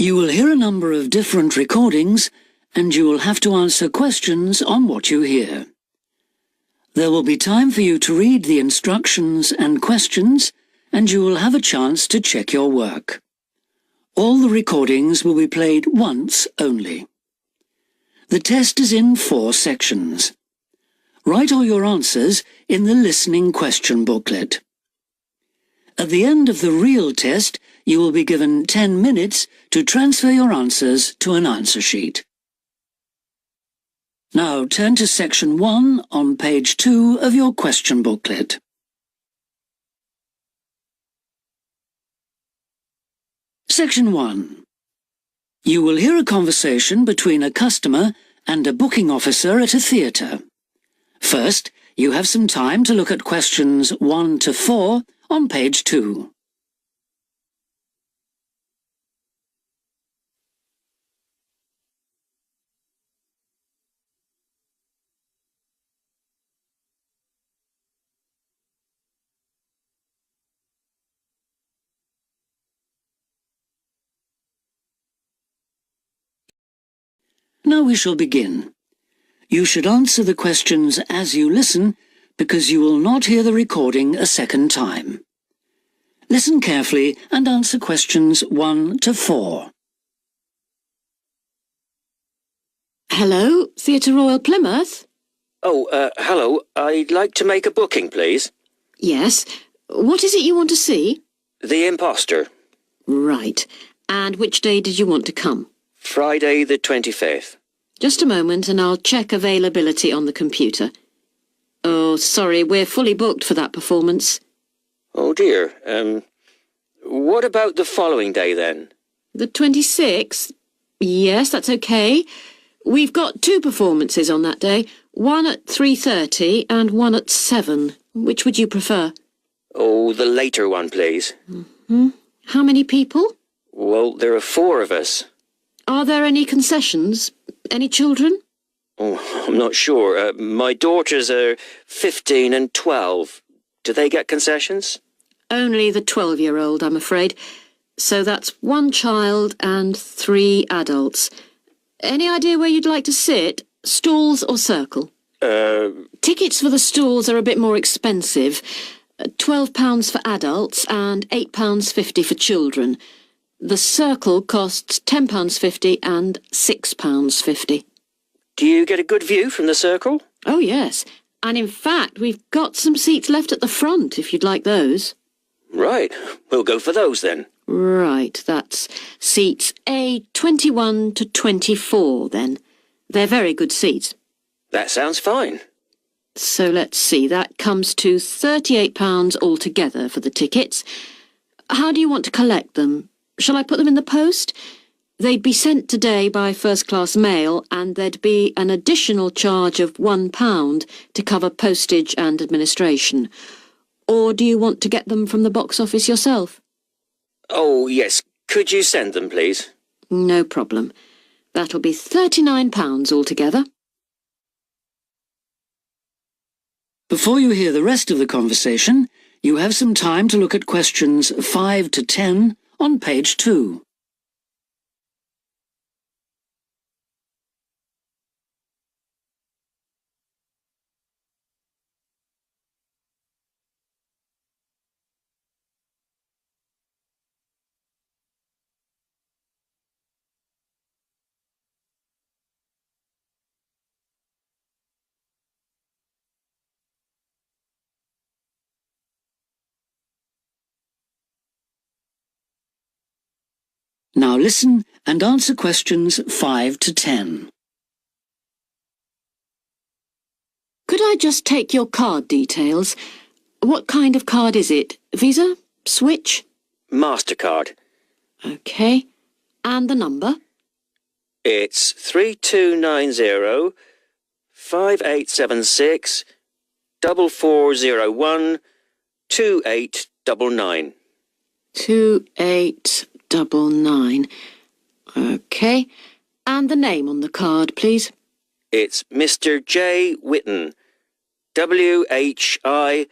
You will hear a number of different recordings, and you will have to answer questions on what you hear. There will be time for you to read the instructions and questions, and you will have a chance to check your work. All the recordings will be played once only. The test is in 4 sections. Write all your answers in the listening question booklet. At the end of the real test, you will be given 10 minutes to transfer your answers to an answer sheet. Now turn to section 1 on page 2 of your question booklet. Section 1. You will hear a conversation between a customer and a booking officer at a theatre. First, you have some time to look at questions 1 to 4 on page 2. Now we shall begin. You should answer the questions as you listen, because you will not hear the recording a second time. Listen carefully and answer questions 1 to 4. Hello, Theatre Royal Plymouth? Hello. I'd like to make a booking, please. Yes. What is it you want to see? The Imposter. Right. And which day did you want to come? Friday the 25th. Just a moment and I'll check availability on the computer. Oh, sorry, we're fully booked for that performance. Oh dear. What about the following day then? The 26th? Yes, that's okay. We've got 2 performances on that day, one at 3:30 and one at 7. Which would you prefer? Oh, the later one, please. How many people? Well, there are 4 of us. Are there any concessions? Any children? Oh, I'm not sure. My daughters are 15 and 12. Do they get concessions? Only the 12-year-old, I'm afraid. So that's 1 child and 3 adults. Any idea where you'd like to sit? Stalls or circle? Tickets for the stalls are a bit more expensive. £12 for adults and £8.50 for children. The circle costs £10.50 and £6.50. Do you get a good view from the circle? Oh, yes. And in fact, we've got some seats left at the front, if you'd like those. Right. We'll go for those then. Right, that's seats A21 to 24 then. They're very good seats. That sounds fine. So let's see, that comes to £38 altogether for the tickets. How do you want to collect them? Shall I put them in the post? They'd be sent today by first-class mail, and there'd be an additional charge of £1 to cover postage and administration. Or do you want to get them from the box office yourself? Oh, yes. Could you send them, please? No problem. That'll be £39 altogether. Before you hear the rest of the conversation, you have some time to look at questions 5 to 10 on page 2. Now listen and answer questions 5 to 10. Could I just take your card details? What kind of card is it? Visa? Switch? MasterCard. OK. And the number? It's 3290 5876 4401 2899. 2899. OK. And the name on the card, please? It's Mr. J. Whitton. WHITTON.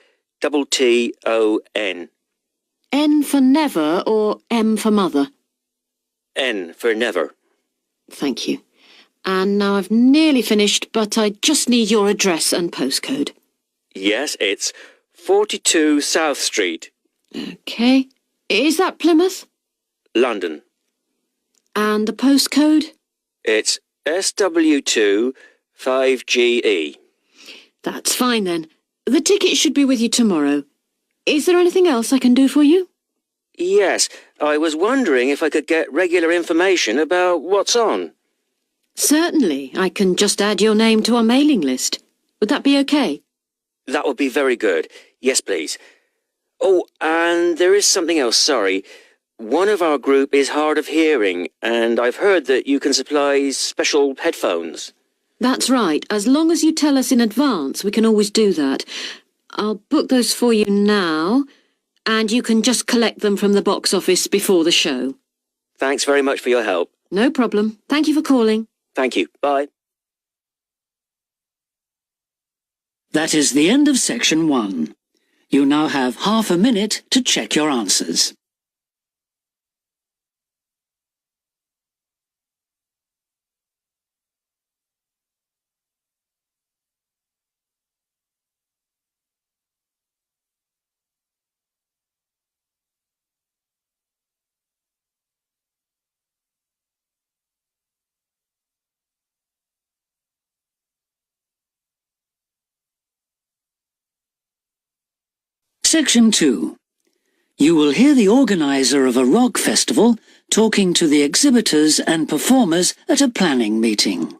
N for never or M for mother? N for never. Thank you. And now I've nearly finished, but I just need your address and postcode. Yes, it's 42 South Street, OK. Is that Plymouth? London. And the postcode? It's SW2 5GE. That's fine then. The ticket should be with you tomorrow. Is there anything else I can do for you? Yes, I was wondering if I could get regular information about what's on. Certainly. I can just add your name to our mailing list. Would that be OK? That would be very good. Yes, please. Oh, and there is something else, sorry. One of our group is hard of hearing, and I've heard that you can supply special headphones. That's right. As long as you tell us in advance, we can always do that. I'll book those for you now, and you can just collect them from the box office before the show. Thanks very much for your help. No problem. Thank you for calling. Thank you. Bye. That is the end of section 1. You now have half a minute to check your answers. Section 2. You will hear the organizer of a rock festival talking to the exhibitors and performers at a planning meeting.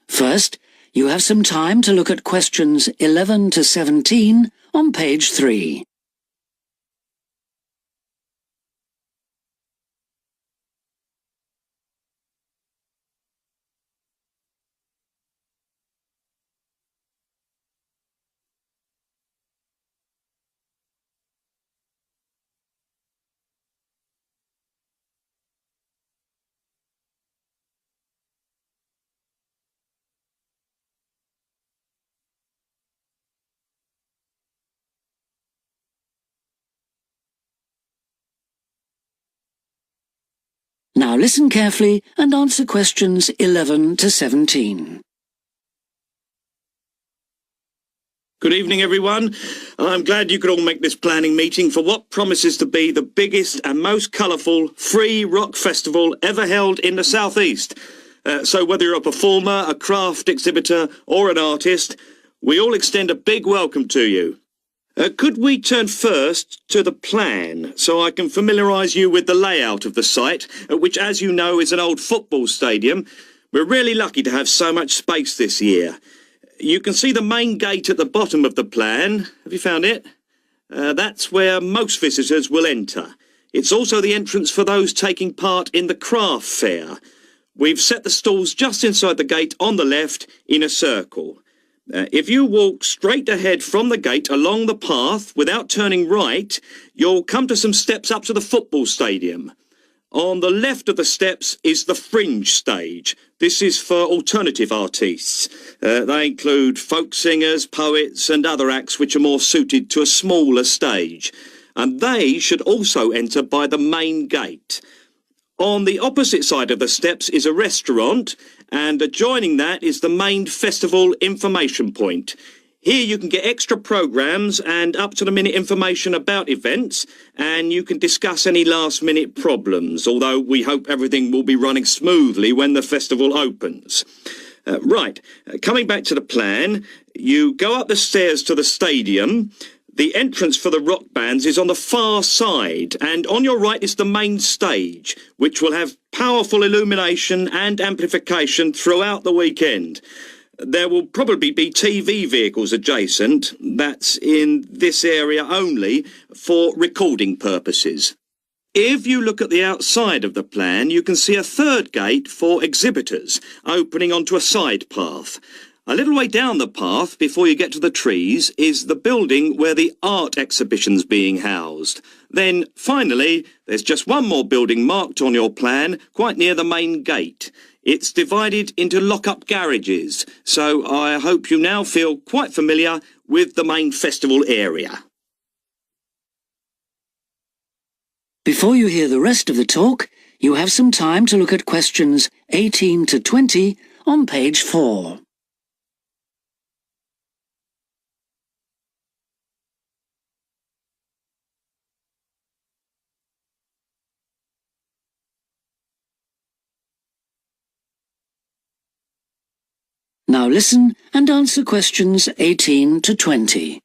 First, you have some time to look at questions 11 to 17 on page 3. Now listen carefully and answer questions 11 to 17. Good evening, everyone. I'm glad you could all make this planning meeting for what promises to be the biggest and most colourful free rock festival ever held in the South East. So whether you're a performer, a craft exhibitor or an artist, we all extend a big welcome to you. Could we turn first to the plan so I can familiarise you with the layout of the site, which, as you know, is an old football stadium. We're really lucky to have so much space this year. You can see the main gate at the bottom of the plan. Have you found it? That's where most visitors will enter. It's also the entrance for those taking part in the craft fair. We've set the stalls just inside the gate on the left in a circle. If you walk straight ahead from the gate along the path without turning right, you'll come to some steps up to the football stadium. On the left of the steps is the fringe stage. This is for alternative artists. They include folk singers, poets and other acts which are more suited to a smaller stage. And they should also enter by the main gate. On the opposite side of the steps is a restaurant, and adjoining that is the main festival information point. Here you can get extra programmes and up-to-the-minute information about events, and you can discuss any last-minute problems, although we hope everything will be running smoothly when the festival opens. Coming back to the plan, you go up the stairs to the stadium. The entrance for the rock bands is on the far side, and on your right is the main stage, which will have powerful illumination and amplification throughout the weekend. There will probably be TV vehicles adjacent, that's in this area only, for recording purposes. If you look at the outside of the plan, you can see a third gate for exhibitors, opening onto a side path. A little way down the path, before you get to the trees, is the building where the art exhibition's being housed. Then, finally, there's just one more building marked on your plan, quite near the main gate. It's divided into lock-up garages, so I hope you now feel quite familiar with the main festival area. Before you hear the rest of the talk, You have some time to look at questions 18 to 20 on page 4. Now listen and answer questions 18 to 20.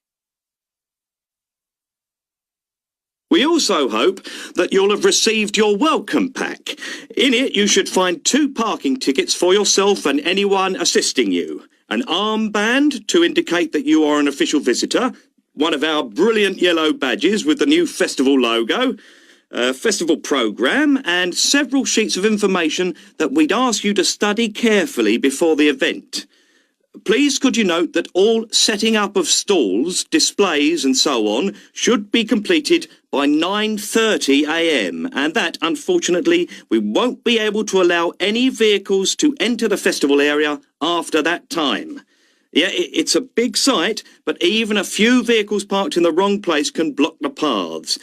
We also hope that you'll have received your welcome pack. In it, you should find 2 parking tickets for yourself and anyone assisting you, an armband to indicate that you are an official visitor, one of our brilliant yellow badges with the new festival logo, a festival programme, and several sheets of information that we'd ask you to study carefully before the event. Please could you note that all setting up of stalls, displays and so on should be completed by 9:30 a.m. and that, unfortunately, we won't be able to allow any vehicles to enter the festival area after that time. Yeah, it's a big site, but even a few vehicles parked in the wrong place can block the paths.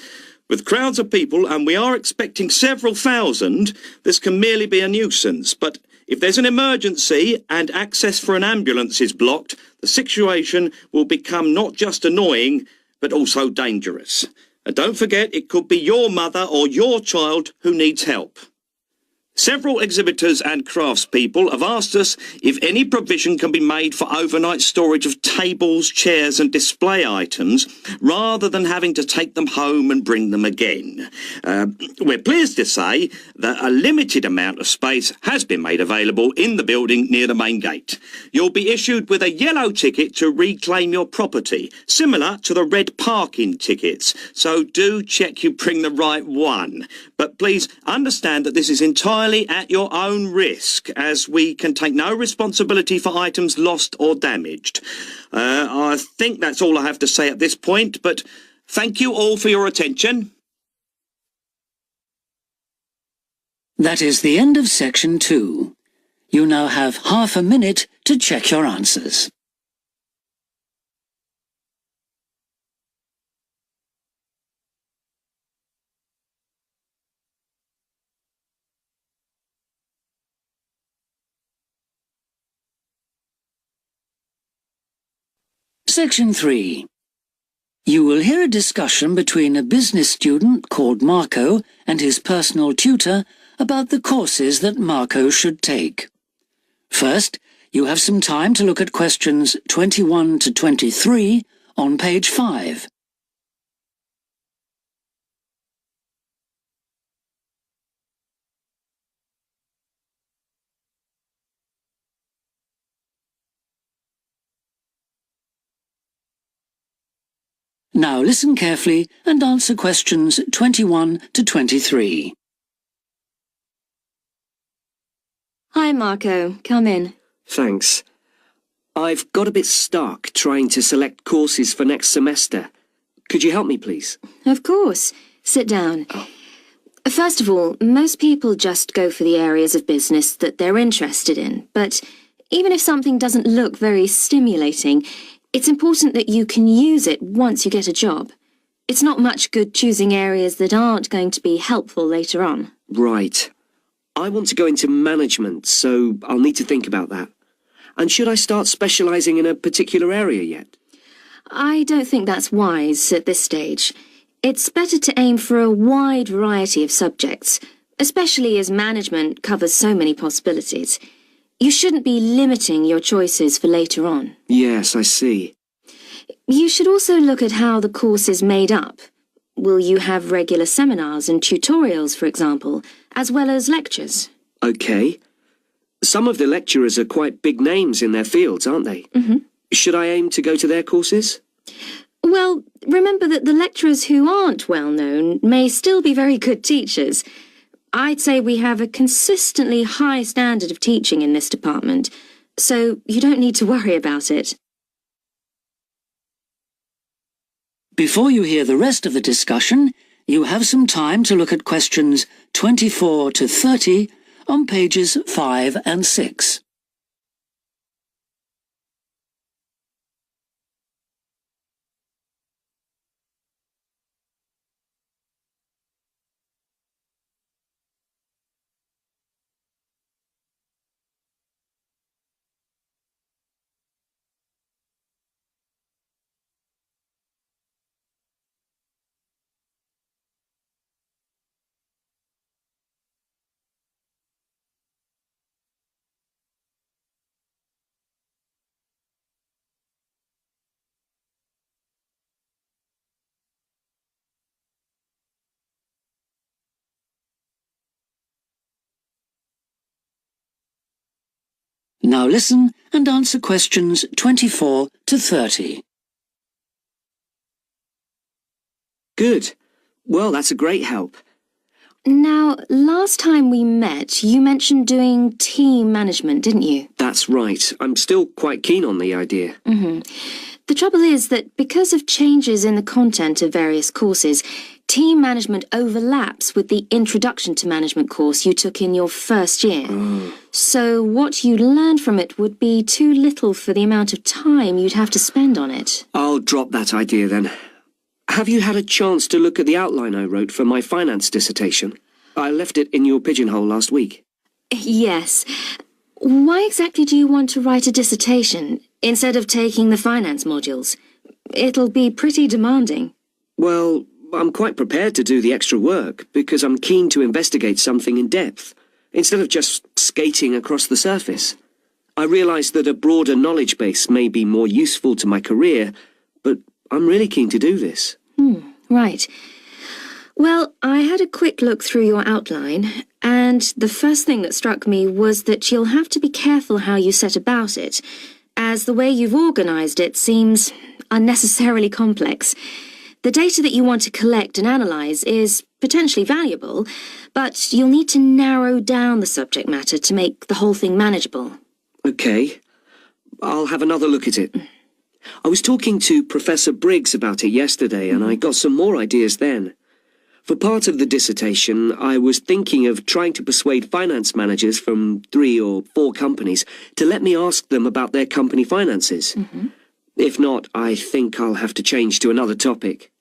With crowds of people, and we are expecting several thousand, this can merely be a nuisance, but if there's an emergency and access for an ambulance is blocked, the situation will become not just annoying, but also dangerous. And don't forget, it could be your mother or your child who needs help. Several exhibitors and craftspeople have asked us if any provision can be made for overnight storage of tables, chairs and display items rather than having to take them home and bring them again. We're pleased to say that a limited amount of space has been made available in the building near the main gate. You'll be issued with a yellow ticket to reclaim your property, similar to the red parking tickets, so do check you bring the right one. But please understand that this is entirely at your own risk, as we can take no responsibility for items lost or damaged. I think that's all I have to say at this point, but thank you all for your attention. That is the end of section 2. You now have half a minute to check your answers. Section 3. You will hear a discussion between a business student called Marco and his personal tutor about the courses that Marco should take. First, you have some time to look at questions 21 to 23 on page 5. Now listen carefully and answer questions 21 to 23. Hi, Marco. Come in. Thanks. I've got a bit stuck trying to select courses for next semester. Could you help me, please? Of course. Sit down. Oh. First of all, most people just go for the areas of business that they're interested in, but even if something doesn't look very stimulating, it's important that you can use it once you get a job. It's not much good choosing areas that aren't going to be helpful later on. Right. I want to go into management, so I'll need to think about that. And should I start specialising in a particular area yet? I don't think that's wise at this stage. It's better to aim for a wide variety of subjects, especially as management covers so many possibilities. You shouldn't be limiting your choices for later on. Yes, I see. You should also look at how the course is made up. Will you have regular seminars and tutorials, for example, as well as lectures? OK. Some of the lecturers are quite big names in their fields, aren't they? Mm-hmm. Should I aim to go to their courses? Well, remember that the lecturers who aren't well known may still be very good teachers. I'd say we have a consistently high standard of teaching in this department, so you don't need to worry about it. Before you hear the rest of the discussion, you have some time to look at questions 24 to 30 on pages 5 and 6. Now listen and answer questions 24 to 30. Good. Well, that's a great help. Now, last time we met, you mentioned doing team management, didn't you? That's right. I'm still quite keen on the idea. The trouble is that because of changes in the content of various courses, team management overlaps with the Introduction to Management course you took in your first year. So what you learned from it would be too little for the amount of time you'd have to spend on it. I'll drop that idea then. Have you had a chance to look at the outline I wrote for my finance dissertation? I left it in your pigeonhole last week. Yes. Why exactly do you want to write a dissertation instead of taking the finance modules? It'll be pretty demanding. Well, I'm quite prepared to do the extra work because I'm keen to investigate something in depth, instead of just skating across the surface. I realise that a broader knowledge base may be more useful to my career, but I'm really keen to do this. Right. Well, I had a quick look through your outline, and the first thing that struck me was that you'll have to be careful how you set about it, as the way you've organised it seems unnecessarily complex. The data that you want to collect and analyse is potentially valuable, but you'll need to narrow down the subject matter to make the whole thing manageable. Okay. I'll have another look at it. I was talking to Professor Briggs about it yesterday, and I got some more ideas then. For part of the dissertation, I was thinking of trying to persuade finance managers from 3 or 4 companies to let me ask them about their company finances. If not, I think I'll have to change to another topic.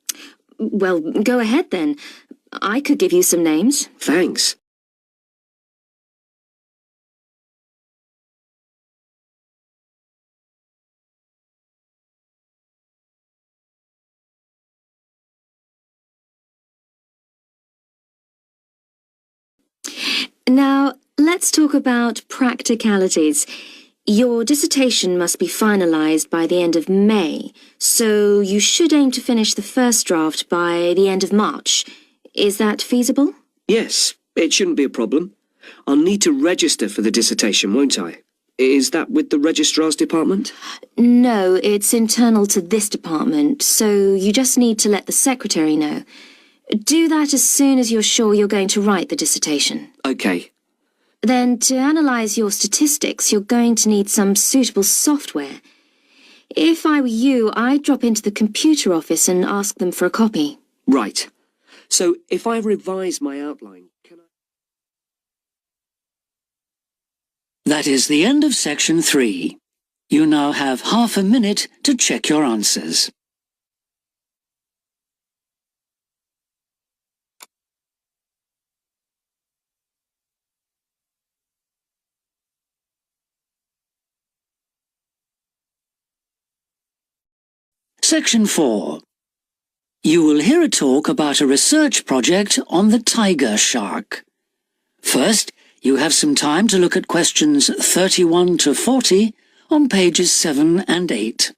Well, go ahead then. I could give you some names. Thanks. Now, let's talk about practicalities. Your dissertation must be finalised by the end of May, so you should aim to finish the first draft by the end of March. Is that feasible? Yes, it shouldn't be a problem. I'll need to register for the dissertation, won't I? Is that with the registrar's department? No, it's internal to this department, so you just need to let the secretary know. Do that as soon as you're sure you're going to write the dissertation. Okay. Then, to analyse your statistics, you're going to need some suitable software. If I were you, I'd drop into the computer office and ask them for a copy. Right. So, if I revise my outline, can I... That is the end of section 3. You now have half a minute to check your answers. Section 4. You will hear a talk about a research project on the tiger shark. First, you have some time to look at questions 31 to 40 on pages 7 and 8.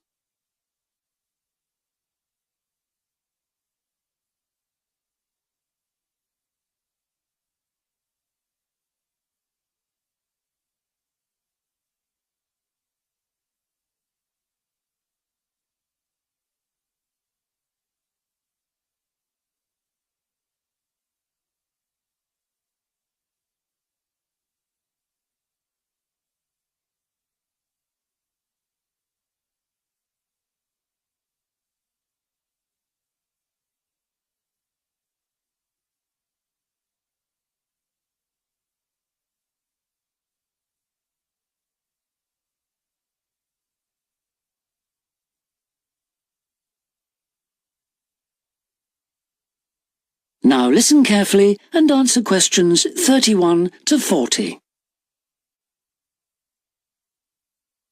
Now listen carefully and answer questions 31 to 40.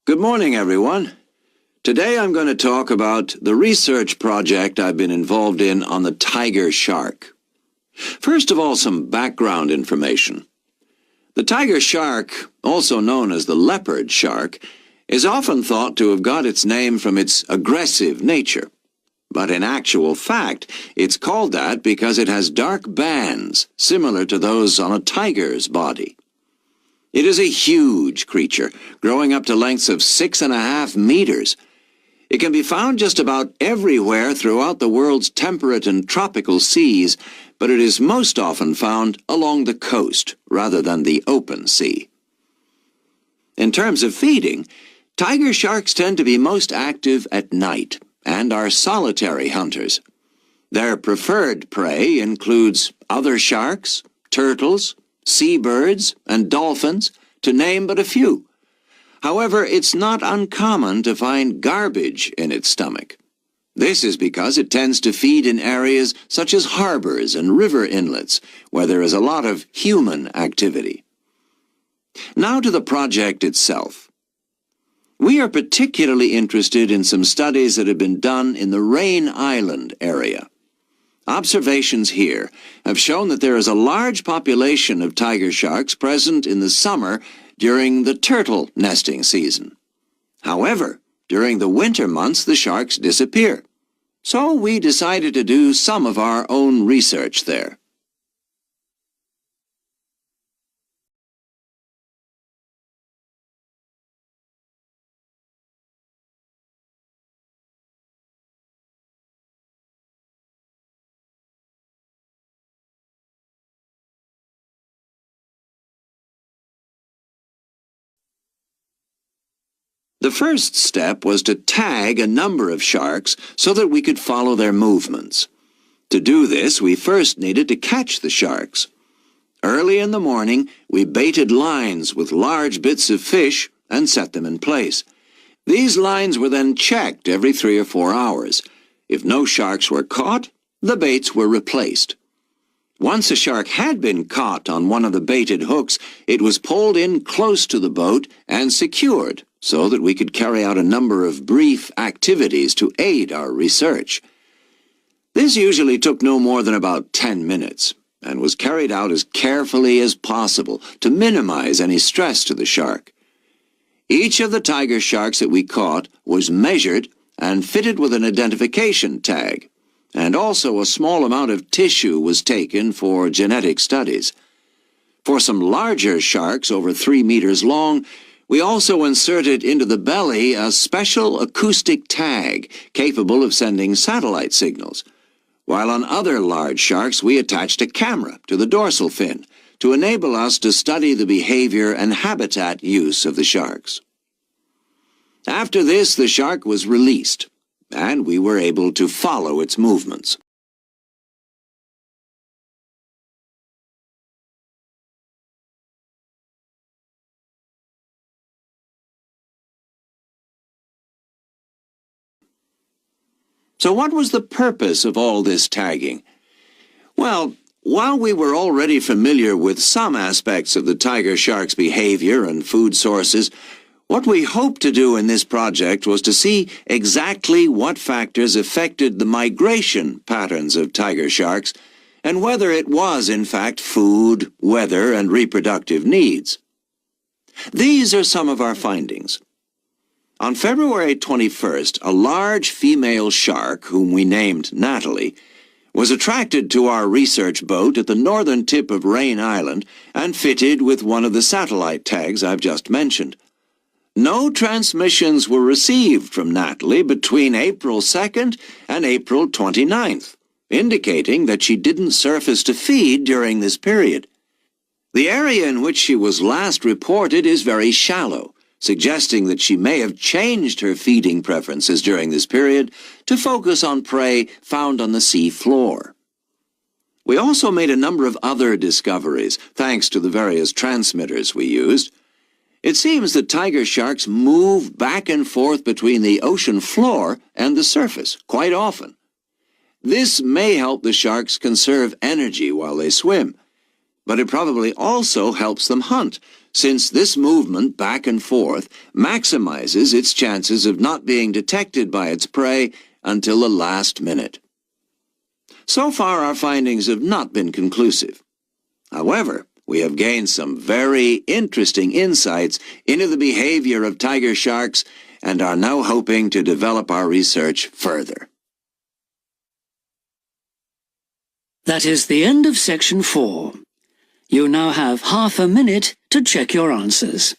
Good morning, everyone. Today I'm going to talk about the research project I've been involved in on the tiger shark. First of all, some background information. The tiger shark, also known as the leopard shark, is often thought to have got its name from its aggressive nature. But in actual fact, it's called that because it has dark bands, similar to those on a tiger's body. It is a huge creature, growing up to lengths of 6.5 meters. It can be found just about everywhere throughout the world's temperate and tropical seas, but it is most often found along the coast rather than the open sea. In terms of feeding, tiger sharks tend to be most active at night and are solitary hunters. Their preferred prey includes other sharks, turtles, seabirds, and dolphins, to name but a few. However, it's not uncommon to find garbage in its stomach. This is because it tends to feed in areas such as harbors and river inlets, where there is a lot of human activity. Now to the project itself. We are particularly interested in some studies that have been done in the Rain Island area. Observations here have shown that there is a large population of tiger sharks present in the summer during the turtle nesting season. However, during the winter months the sharks disappear. So we decided to do some of our own research there. The first step was to tag a number of sharks so that we could follow their movements. To do this, we first needed to catch the sharks. Early in the morning, we baited lines with large bits of fish and set them in place. These lines were then checked every 3 or 4 hours. If no sharks were caught, the baits were replaced. Once a shark had been caught on one of the baited hooks, it was pulled in close to the boat and secured so that we could carry out a number of brief activities to aid our research. This usually took no more than about 10 minutes and was carried out as carefully as possible to minimize any stress to the shark. Each of the tiger sharks that we caught was measured and fitted with an identification tag, and also a small amount of tissue was taken for genetic studies. For some larger sharks over 3 meters long, we also inserted into the belly a special acoustic tag capable of sending satellite signals, while on other large sharks we attached a camera to the dorsal fin to enable us to study the behavior and habitat use of the sharks. After this, the shark was released, and we were able to follow its movements. So what was the purpose of all this tagging? Well, while we were already familiar with some aspects of the tiger shark's behavior and food sources, what we hoped to do in this project was to see exactly what factors affected the migration patterns of tiger sharks and whether it was, in fact, food, weather, and reproductive needs. These are some of our findings. On February 21st, a large female shark, whom we named Natalie, was attracted to our research boat at the northern tip of Rain Island and fitted with one of the satellite tags I've just mentioned. No transmissions were received from Natalie between April 2nd and April 29th, indicating that she didn't surface to feed during this period. The area in which she was last reported is very shallow, suggesting that she may have changed her feeding preferences during this period to focus on prey found on the sea floor. We also made a number of other discoveries, thanks to the various transmitters we used. It seems that tiger sharks move back and forth between the ocean floor and the surface quite often. This may help the sharks conserve energy while they swim, but it probably also helps them hunt, since this movement back and forth maximizes its chances of not being detected by its prey until the last minute. So far, our findings have not been conclusive. However, we have gained some very interesting insights into the behavior of tiger sharks and are now hoping to develop our research further. That is the end of section 4. You now have half a minute to check your answers.